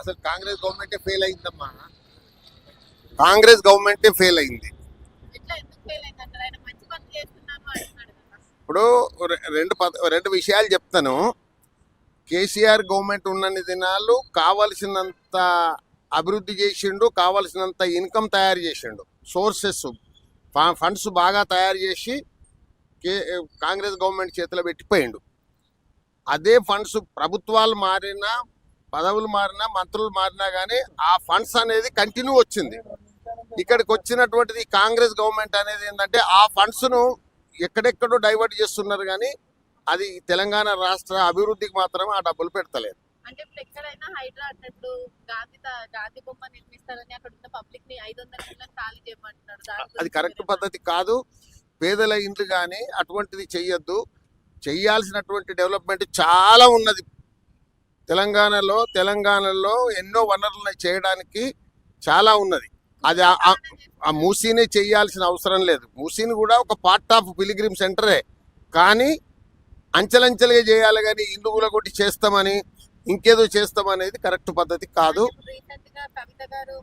అసలు కాంగ్రెస్ గవర్నమెంటే ఫెయిల్ అయిందమ్మా. కాంగ్రెస్ గవర్నమెంటే ఫెయిల్ అయింది. ఎట్లా ఎందుకు ఫెయిల్ అయిందంటారు? ఆయన మంచి పనులు చేస్తున్నాను అంటున్నాడు కదా. ఇప్పుడు రెండు విషయాలు చెప్తాను. కేసీఆర్ గవర్నమెంట్ ఉన్నన్ని దినాలు కావలసినంత అభివృద్ధి చేసిండు, కావలసినంత ఇన్కమ్ తయారు చేసిండు, సోర్సెస్ ఫండ్స్ బాగా తయారు చేసి కాంగ్రెస్ గవర్నమెంట్ చేతిలో పెట్టిపోయిండు. అదే ఫండ్స్ ప్రభుత్వాలు మారినా, పదవులు మారినా, మంత్రులు మారినా కానీ ఆ ఫండ్స్ అనేది కంటిన్యూ వచ్చింది. ఇక్కడికి వచ్చినటువంటిది కాంగ్రెస్ గవర్నమెంట్ అనేది ఏంటంటే ఆ ఫండ్స్ను ఎక్కడెక్కడో డైవర్ట్ చేస్తున్నారు, కానీ అది తెలంగాణ రాష్ట్ర అభివృద్ధికి మాత్రం ఆ డబ్బులు పెడతలేదు. అంటే ఇప్పుడు ఎక్కడైనా హైడ్రా అన్నప్పుడు గాంధీ బొమ్మ నిర్మిస్తారని అక్కడ ఉన్న పబ్లిక్ ని 500 ఇళ్లను ఖాళీ చేయమంటున్నాడు. అది కరెక్ట్ పద్ధతి కాదు. పేదల ఇండ్లు కానీ అటువంటిది చెయ్యొద్దు. చెయ్యాల్సినటువంటి డెవలప్మెంట్ చాలా ఉన్నది తెలంగాణలో ఎన్నో వనరులను చేయడానికి చాలా ఉన్నది. అది ఆ మూసీని చేయాల్సిన అవసరం లేదు. మూసీని కూడా ఒక పార్ట్ ఆఫ్ పిలిగ్రిమ్ సెంటరే, కానీ అంచెలంచెలుగా చేయాలి. కానీ ఇల్లు కూలగొట్టి చేస్తామని ఇంకేదో చేస్తామనేది కరెక్ట్ పద్ధతి కాదు. రీసెంట్ గా కవిత గారు